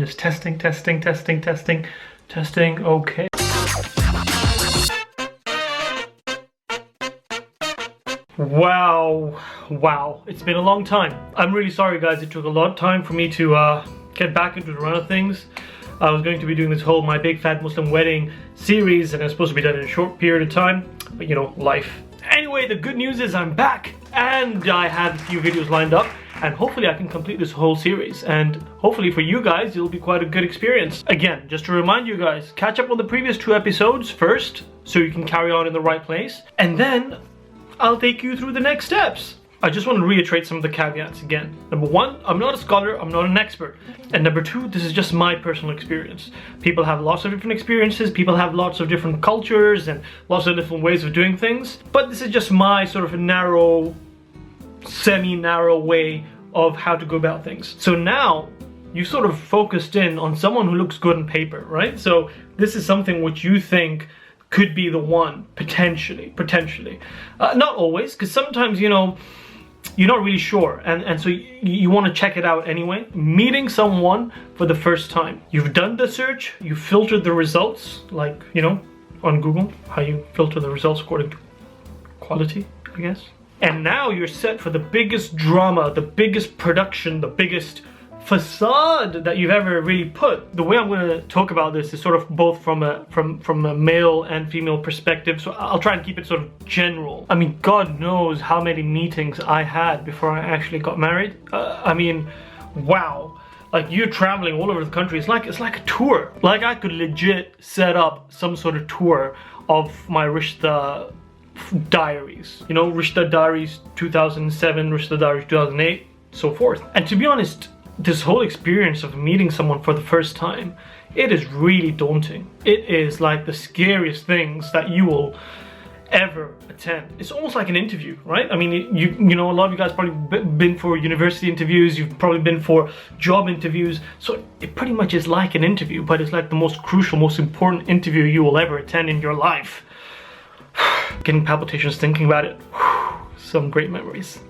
goodness. Testing. Okay. Wow. It's been a long time. I'm really sorry, guys. It took a lot of time for me to get back into the run of things. I was going to be doing this whole My Big Fat Muslim Wedding series, and it's supposed to be done in a short period of time, but you know, life. Anyway, the good news is I'm back, and I have a few videos lined up, and hopefully I can complete this whole series, and hopefully for you guys it'll be quite a good experience. Again, just to remind you guys, catch up on the previous 2 episodes first, so you can carry on in the right place, and then I'll take you through the next steps. I just want to reiterate some of the caveats again. Number 1, I'm not a scholar, I'm not an expert. And number 2, this is just my personal experience. People have lots of different experiences, people have lots of different cultures and lots of different ways of doing things. But this is just my sort of narrow, semi-narrow way of how to go about things. So now, you sort of focused in on someone who looks good on paper, right? So this is something which you think could be the one, potentially. Not always, because sometimes, you know, you're not really sure, and so you want to check it out anyway. Meeting someone for the first time. You've done the search, you filtered the results, like, you know, on Google, how you filter the results according to quality, I guess. And now you're set for the biggest drama, the biggest production, the biggest facade that you've ever really put. The way I'm going to talk about this is sort of both from a male and female perspective, so I'll try and keep it sort of general. I mean, God knows how many meetings I had before I actually got married. I mean, wow. Like, you're traveling all over the country. It's like a tour. Like, I could legit set up some sort of tour of my Rishta diaries. You know, Rishta Diaries 2007, Rishta Diaries 2008, so forth. And to be honest, this whole experience of meeting someone for the first time, it is really daunting. It is like the scariest things that you will ever attend. It's almost like an interview, right? I mean, you know, a lot of you guys probably been for university interviews, you've probably been for job interviews, so it pretty much is like an interview, but it's like the most crucial, most important interview you will ever attend in your life. Getting palpitations thinking about it. Some great memories.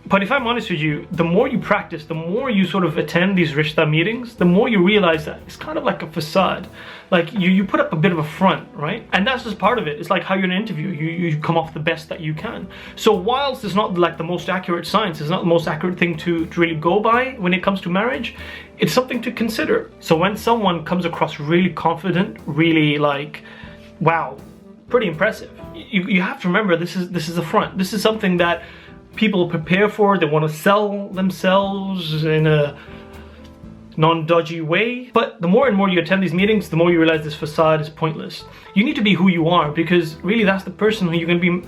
But if I'm honest with you, the more you practice, the more you sort of attend these Rishta meetings, the more you realize that it's kind of like a facade. Like, you put up a bit of a front, right? And that's just part of it. It's like how you're in an interview. You come off the best that you can. So whilst it's not like the most accurate science, it's not the most accurate thing to really go by when it comes to marriage, it's something to consider. So when someone comes across really confident, really like, wow, pretty impressive, you have to remember this is a front. This is something that people prepare for. They want to sell themselves in a non-dodgy way. But the more and more you attend these meetings, the more you realize this facade is pointless. You need to be who you are, because really that's the person who you're going to be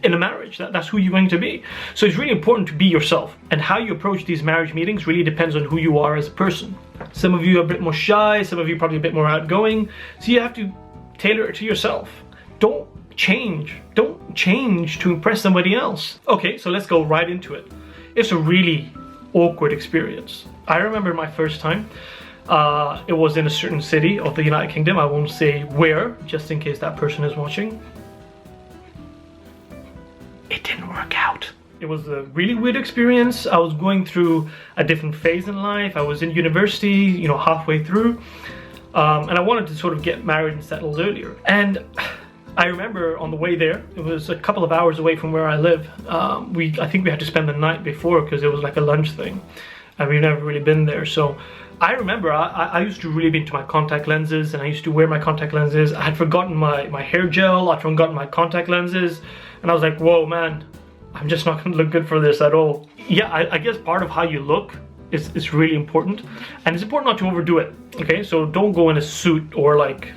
in a marriage. That's who you're going to be. So it's really important to be yourself. And how you approach these marriage meetings really depends on who you are as a person. Some of you are a bit more shy, some of you probably a bit more outgoing. So you have to tailor it to yourself. Don't change to impress somebody else. Okay, so let's go right into it. It's a really awkward experience. I remember my first time. It was in a certain city of the United Kingdom. I won't say where, just in case that person is watching. It didn't work out. It was a really weird experience. I was going through a different phase in life. I was in university, you know, halfway through. And I wanted to sort of get married and settled earlier. And I remember on the way there, it was a couple of hours away from where I live. I think we had to spend the night before because it was like a lunch thing, and we've never really been there. So I remember I used to really be into my contact lenses, and I used to wear my contact lenses. I had forgotten my hair gel, I'd forgotten my contact lenses, and I was like, whoa man, I'm just not gonna look good for this at all. Yeah, I guess part of how you look is really important, and it's important not to overdo it, okay? So don't go in a suit or like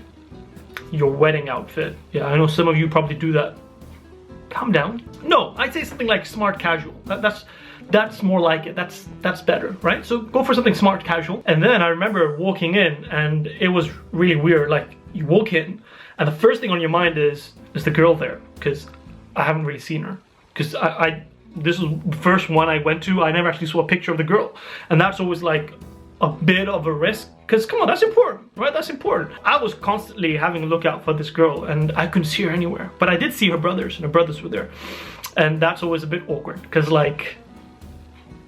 your wedding outfit. Yeah, I know some of you probably do that. Calm down. No, I'd say something like smart casual. That's more like it. That's better, right? So go for something smart casual. And then I remember walking in, and it was really weird. Like, you walk in, and the first thing on your mind is the girl there? Because I haven't really seen her. Because this was the first one I went to. I never actually saw a picture of the girl, and that's always like a bit of a risk, because come on, that's important, right? That's important. I was constantly having a look out for this girl, and I couldn't see her anywhere, but I did see her brothers, and her brothers were there, and that's always a bit awkward, because like,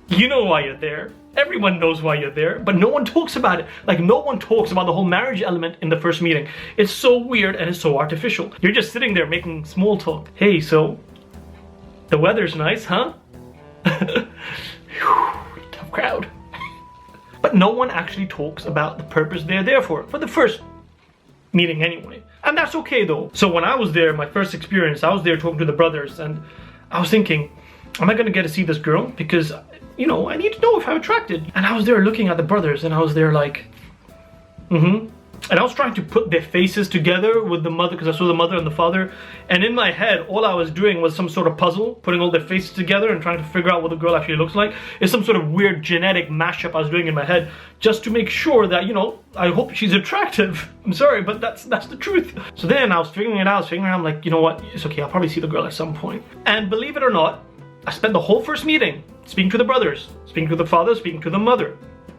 you know why you're there, Everyone knows why you're there, but no one talks about it. Like, no one talks about the whole marriage element in the first meeting. It's so weird and it's so artificial. You're just sitting there making small talk. Hey, so the weather's nice, huh? Tough crowd. But no one actually talks about the purpose they're there for the first meeting anyway. And that's okay though. So when I was there, my first experience, I was there talking to the brothers, and I was thinking, am I gonna get to see this girl? Because, you know, I need to know if I'm attracted. And I was there looking at the brothers, and I was there like, And I was trying to put their faces together with the mother, because I saw the mother and the father. And in my head, all I was doing was some sort of puzzle, putting all their faces together and trying to figure out what the girl actually looks like. It's some sort of weird genetic mashup I was doing in my head, just to make sure that, you know, I hope she's attractive. I'm sorry, but that's the truth. So then I was figuring it out, I'm like, you know what, it's okay, I'll probably see the girl at some point. And believe it or not, I spent the whole first meeting speaking to the brothers, speaking to the father, speaking to the mother.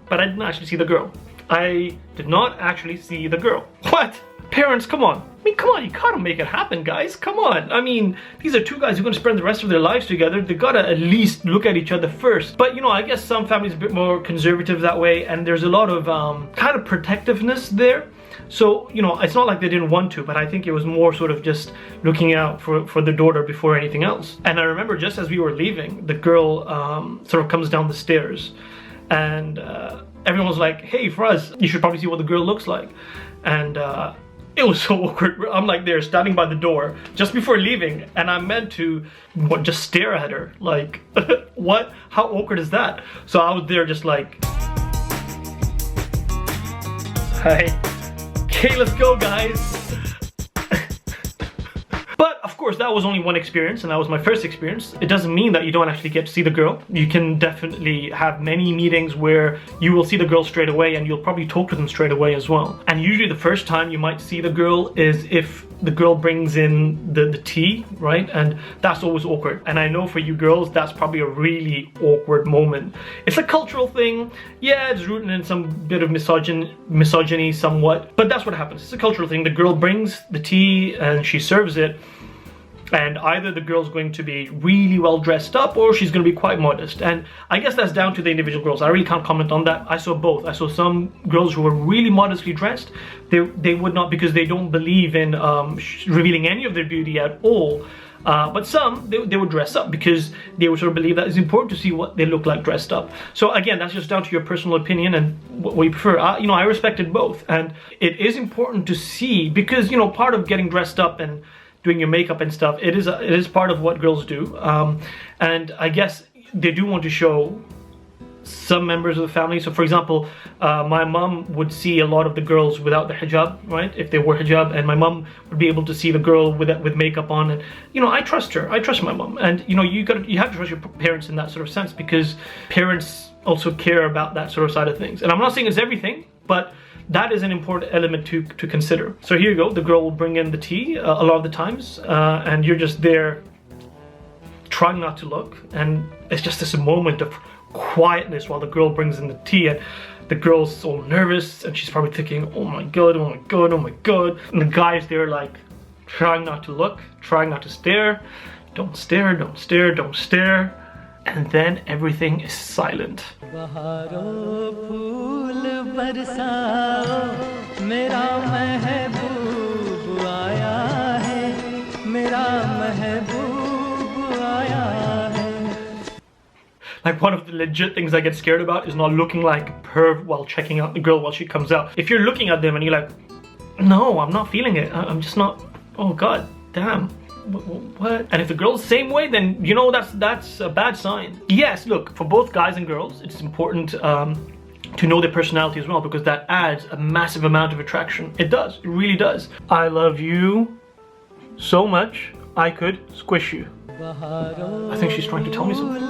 But I didn't actually see the girl. I did not actually see the girl. What? Parents, come on. I mean, come on, you gotta make it happen, guys. Come on. I mean, these are two guys who are gonna spend the rest of their lives together. They gotta at least look at each other first. But, you know, I guess some families are a bit more conservative that way, and there's a lot of kind of protectiveness there. So, you know, it's not like they didn't want to, but I think it was more sort of just looking out for the daughter before anything else. And I remember just as we were leaving, the girl sort of comes down the stairs, and everyone was like, hey, Faraz, you should probably see what the girl looks like. And it was so awkward. I'm like there standing by the door just before leaving, and I'm meant to just stare at her. Like, what? How awkward is that? So I was there just like, hi. Okay, let's go, guys. But of course, that was only one experience, and that was my first experience. It doesn't mean that you don't actually get to see the girl. You can definitely have many meetings where you will see the girl straight away, and you'll probably talk to them straight away as well. And usually the first time you might see the girl is if the girl brings in the tea, right? And that's always awkward. And I know for you girls, that's probably a really awkward moment. It's a cultural thing. Yeah, it's rooted in some bit of misogyny somewhat, but that's what happens. It's a cultural thing. The girl brings the tea and she serves it, and either the girl's going to be really well dressed up or she's going to be quite modest. And I guess that's down to the individual girls. I really can't comment on that. I saw both. I saw some girls who were really modestly dressed. They would not, because they don't believe in revealing any of their beauty at all. But some, they would dress up because they would sort of believe that it's important to see what they look like dressed up. So again, that's just down to your personal opinion and what you prefer. You know, I respected both. And it is important to see, because, you know, part of getting dressed up and doing your makeup and stuff, it is part of what girls do. And I guess they do want to show some members of the family. So for example, my mom would see a lot of the girls without the hijab, right? If they wore hijab, and my mom would be able to see the girl with makeup on. And, you know, I trust her. I trust my mom. And, you know, you have to trust your parents in that sort of sense, because parents also care about that sort of side of things. And I'm not saying it's everything, but that is an important element to consider. So here you go. The girl will bring in the tea a lot of the times, and you're just there trying not to look. And it's just this moment of quietness while the girl brings in the tea, and the girl's so nervous, and she's probably thinking, oh my god, oh my god, oh my god. And the guy's there like trying not to look, trying not to stare. Don't stare, don't stare, don't stare. And then everything is silent. Like, one of the legit things I get scared about is not looking like a perv while checking out the girl while she comes out. If you're looking at them and you're like, no, I'm not feeling it, I'm just not, oh god damn. What? And if the girl's the same way, then you know that's a bad sign. Yes, look, for both guys and girls, it's important to know their personality as well, because that adds a massive amount of attraction. It does, it really does. I love you so much, I could squish you. I think she's trying to tell me something.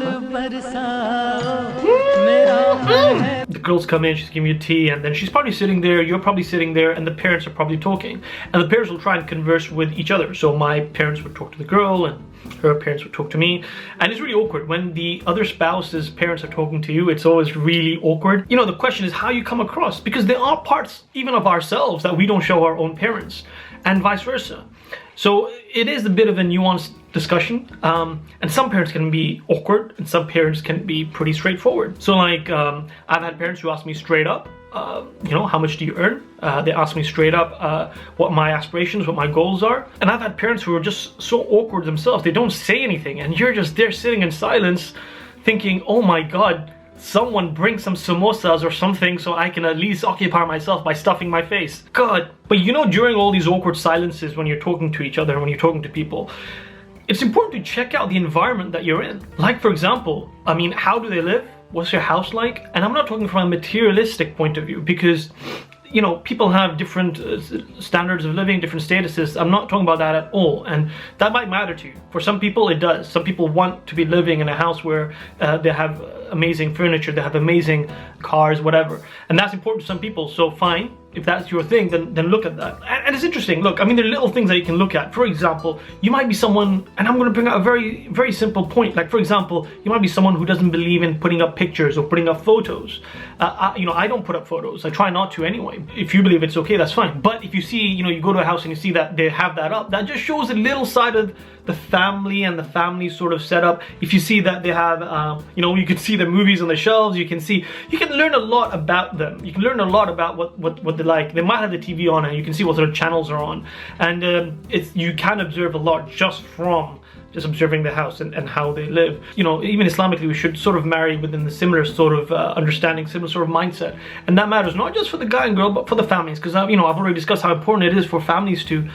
Huh? The girls come in, she's giving you tea, and then she's probably sitting there, you're probably sitting there, and the parents are probably talking. And the parents will try and converse with each other. So my parents would talk to the girl, and her parents would talk to me. And it's really awkward. When the other spouse's parents are talking to you, it's always really awkward. You know, the question is how you come across, because there are parts even of ourselves that we don't show our own parents, and vice versa. So it is a bit of a nuanced discussion. And some parents can be awkward, and some parents can be pretty straightforward. So like, I've had parents who ask me straight up, you know, how much do you earn? They ask me straight up what my aspirations, what my goals are. And I've had parents who are just so awkward themselves, they don't say anything, and you're just there sitting in silence thinking, oh my god, someone bring some samosas or something so I can at least occupy myself by stuffing my face. God. But you know, during all these awkward silences when you're talking to each other, when you're talking to people, it's important to check out the environment that you're in. Like, for example, I mean, how do they live? What's your house like? And I'm not talking from a materialistic point of view, because, you know, people have different standards of living, different statuses. I'm not talking about that at all, and that might matter to you. For some people it does. Some people want to be living in a house where they have amazing furniture, they have amazing cars, whatever, and that's important to some people. So fine, if that's your thing, then look at that. And it's interesting. Look, I mean, there are little things that you can look at. For example, you might be someone, and I'm going to bring out a very, very simple point. Like, for example, you might be someone who doesn't believe in putting up pictures or putting up photos. You know, I don't put up photos. I try not to anyway. If you believe it's okay, that's fine. But if you see, you know, you go to a house and you see that they have that up, that just shows a little side of the family and the family sort of setup. If you see that they have, you know, you can see the movies on the shelves, you can learn a lot about them. You can learn a lot about what they like. They might have the TV on and you can see what sort of channels are on. And you can observe a lot just from observing the house and how they live. You know, even Islamically, we should sort of marry within the similar sort of understanding, similar sort of mindset. And that matters not just for the guy and girl, but for the families. Because, you know, I've already discussed how important it is for families to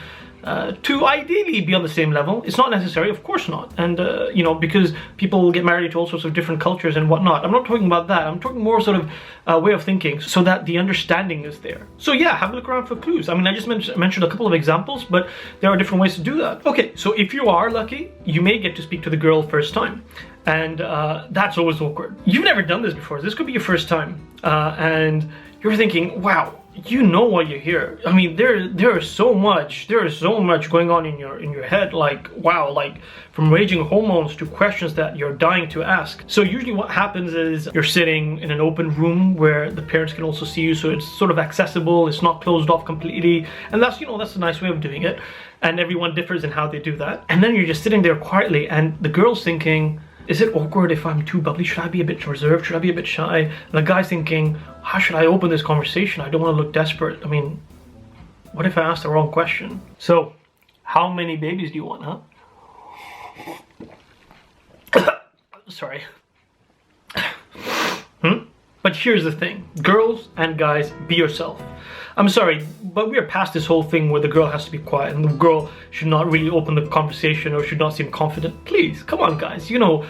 ideally be on the same level. It's not necessary, of course not. And, you know, because people get married to all sorts of different cultures and whatnot. I'm not talking about that. I'm talking more sort of way of thinking so that the understanding is there. So yeah, have a look around for clues. I mean, I just mentioned a couple of examples, but there are different ways to do that. Okay, so if you are lucky, you may get to speak to the girl first time. And that's always awkward. You've never done this before. This could be your first time. And you're thinking, wow, you know why you're here. I mean, there is so much going on in your head, like, wow, like from raging hormones to questions that you're dying to ask. So usually what happens is you're sitting in an open room where the parents can also see you, so it's sort of accessible, it's not closed off completely, and that's, you know, that's a nice way of doing it, and everyone differs in how they do that. And then you're just sitting there quietly, and the girl's thinking, is it awkward if I'm too bubbly? Should I be a bit reserved? Should I be a bit shy? And the guy's thinking, how should I open this conversation? I don't want to look desperate. I mean, what if I ask the wrong question? So, how many babies do you want, huh? Sorry. But here's the thing. Girls and guys, be yourself. I'm sorry, but we are past this whole thing where the girl has to be quiet and the girl should not really open the conversation or should not seem confident. Please, come on guys, you know,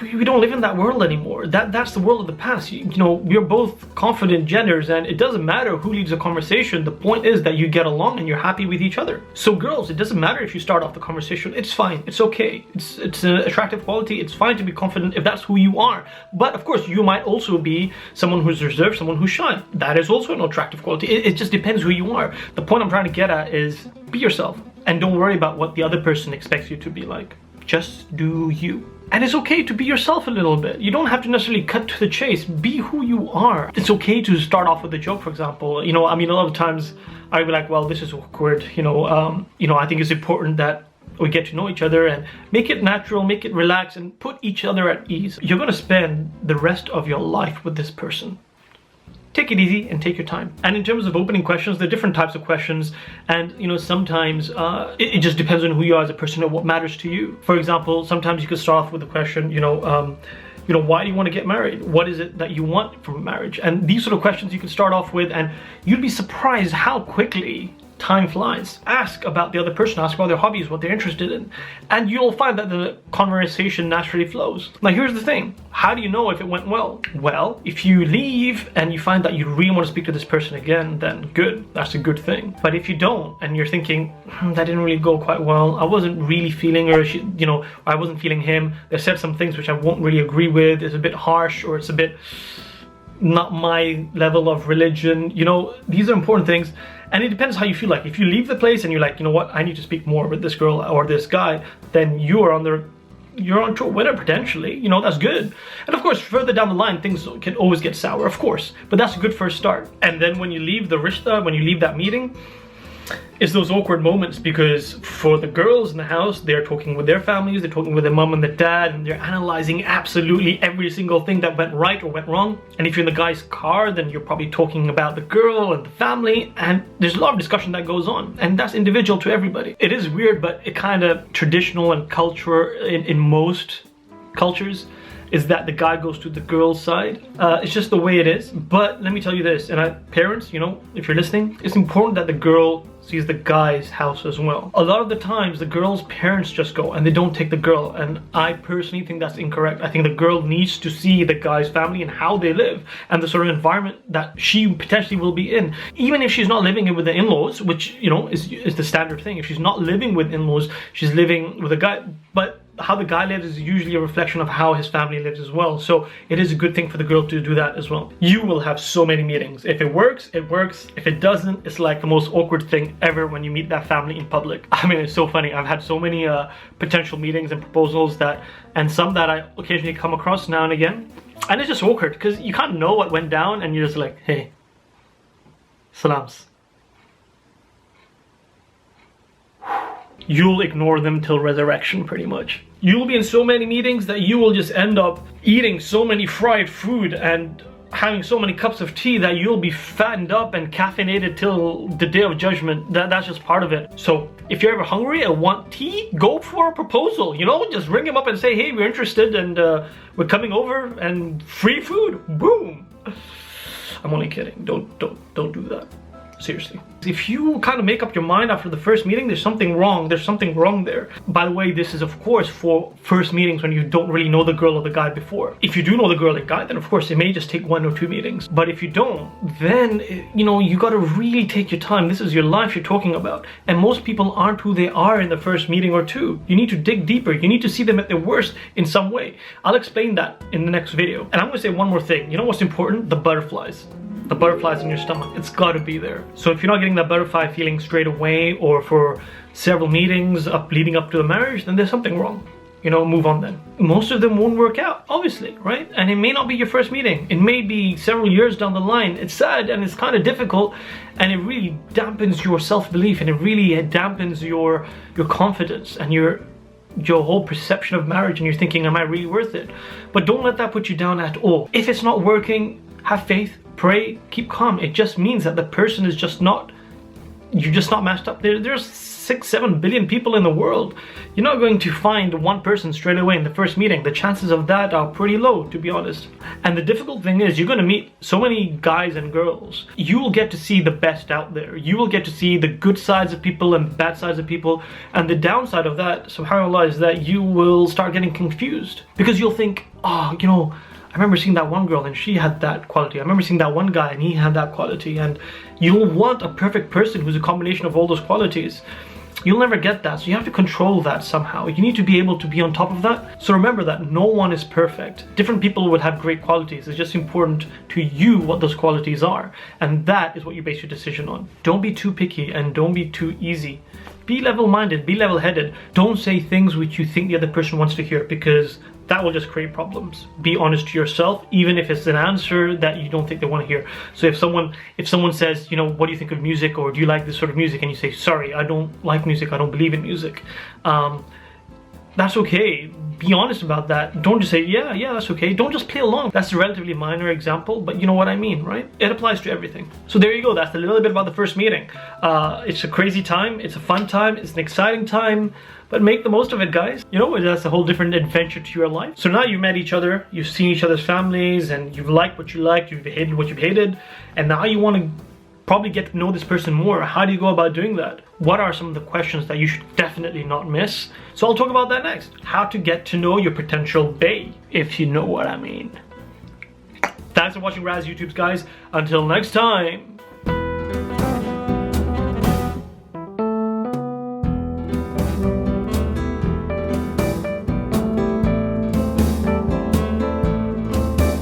we don't live in that world anymore. That's the world of the past. You know, we're both confident genders and it doesn't matter who leads the conversation. The point is that you get along and you're happy with each other. So girls, it doesn't matter if you start off the conversation. It's fine. It's okay. It's an attractive quality. It's fine to be confident if that's who you are. But of course, you might also be someone who's reserved, someone who's shy. That is also an attractive quality. It just depends who you are. The point I'm trying to get at is be yourself and don't worry about what the other person expects you to be like. Just do you. And it's okay to be yourself a little bit. You don't have to necessarily cut to the chase. Be who you are. It's okay to start off with a joke, for example. You know, I mean, a lot of times I'd be like, well, this is awkward. You know, I think it's important that we get to know each other and make it natural, make it relaxed, and put each other at ease. You're gonna spend the rest of your life with this person. Take it easy and take your time. And in terms of opening questions, there are different types of questions, and you know, sometimes it just depends on who you are as a person and what matters to you. For example, sometimes you could start off with a question, you know, why do you want to get married? What is it that you want from marriage? And these sort of questions you can start off with, and you'd be surprised how quickly time flies. Ask about the other person, ask about their hobbies, what they're interested in, and you'll find that the conversation naturally flows. Now here's the thing, how do you know if it went well? Well, if you leave and you find that you really want to speak to this person again, then good, that's a good thing. But if you don't and you're thinking, that didn't really go quite well, I wasn't really feeling her, you know, I wasn't feeling him, they said some things which I won't really agree with, it's a bit harsh, or it's a bit not my level of religion, you know, these are important things. And it depends how you feel like. If you leave the place and you're like, you know what, I need to speak more with this girl or this guy, then you're on to a winner potentially, you know, that's good. And of course, further down the line, things can always get sour, of course, but that's a good first start. And then when you leave the rishta, when you leave that meeting, it's those awkward moments, because for the girls in the house, they're talking with their families, they're talking with their mum and their dad, and they're analyzing absolutely every single thing that went right or went wrong. And if you're in the guy's car, then you're probably talking about the girl and the family, and there's a lot of discussion that goes on, and that's individual to everybody. It is weird, but it kind of traditional and culture in most cultures is that the guy goes to the girl's side. It's just the way it is. But let me tell you this, and parents, you know, if you're listening, it's important that the girl sees the guy's house as well. A lot of the times the girl's parents just go and they don't take the girl, and I personally think that's incorrect. I think the girl needs to see the guy's family and how they live and the sort of environment that she potentially will be in. Even if she's not living with the in-laws, which, you know, is the standard thing. If she's not living with in-laws, she's living with a guy, but how the guy lives is usually a reflection of how his family lives as well. So it is a good thing for the girl to do that as well. You will have so many meetings. If it works, it works. If it doesn't, it's like the most awkward thing ever when you meet that family in public. I mean, it's so funny. I've had so many potential meetings and proposals and some that I occasionally come across now and again. And it's just awkward because you can't know what went down, and you're just like, hey, salams. You'll ignore them till resurrection, pretty much. You'll be in so many meetings that you will just end up eating so many fried food and having so many cups of tea that you'll be fattened up and caffeinated till the day of judgment. That's just part of it. So if you're ever hungry and want tea, go for a proposal, you know, just ring them up and say, hey, we're interested and we're coming over, and free food, boom. I'm only kidding. Don't do that. Seriously. If you kind of make up your mind after the first meeting, there's something wrong. There's something wrong there. By the way, this is of course for first meetings when you don't really know the girl or the guy before. If you do know the girl and guy, then of course it may just take 1 or 2 meetings. But if you don't, then, you know, you got to really take your time. This is your life you're talking about. And most people aren't who they are in the first meeting or 2. You need to dig deeper. You need to see them at their worst in some way. I'll explain that in the next video. And I'm going to say one more thing. You know what's important? The butterflies. The butterflies in your stomach, it's got to be there. So if you're not getting that butterfly feeling straight away or for several meetings leading up to the marriage, then there's something wrong. You know, move on then. Most of them won't work out, obviously, right? And it may not be your first meeting. It may be several years down the line. It's sad and it's kind of difficult, and it really dampens your self-belief, and it really dampens your confidence and your whole perception of marriage, and you're thinking, am I really worth it? But don't let that put you down at all. If it's not working, have faith. Pray, keep calm. It just means that the person is just not, you're just not matched up. There's 6-7 billion people in the world. You're not going to find one person straight away in the first meeting. The chances of that are pretty low, to be honest. And the difficult thing is, you're going to meet so many guys and girls. You will get to see the best out there. You will get to see the good sides of people and the bad sides of people. And the downside of that, subhanAllah, is that you will start getting confused. Because you'll think, oh, you know, I remember seeing that one girl and she had that quality. I remember seeing that one guy and he had that quality. And you'll want a perfect person who's a combination of all those qualities. You'll never get that, so you have to control that somehow. You need to be able to be on top of that. So remember that no one is perfect. Different people will have great qualities. It's just important to you what those qualities are. And that is what you base your decision on. Don't be too picky and don't be too easy. Be level-minded, be level-headed. Don't say things which you think the other person wants to hear, because that will just create problems. Be honest to yourself, even if it's an answer that you don't think they want to hear. So if someone says, you know, what do you think of music, or do you like this sort of music, and you say, sorry, I don't like music, I don't believe in music, that's okay. Be honest about that. Don't just say, yeah, that's okay. Don't just play along. That's a relatively minor example, but you know what I mean, right? It applies to everything. So there you go. That's a little bit about the first meeting. It's a crazy time. It's a fun time. It's an exciting time. But make the most of it, guys. You know, that's a whole different adventure to your life. So now you've met each other, you've seen each other's families, and you've liked what you liked, you've hated what you've hated, and now you want to probably get to know this person more. How do you go about doing that? What are some of the questions that you should definitely not miss? So I'll talk about that next. How to get to know your potential bae, if you know what I mean. Thanks for watching Raz YouTubes, guys. Until next time.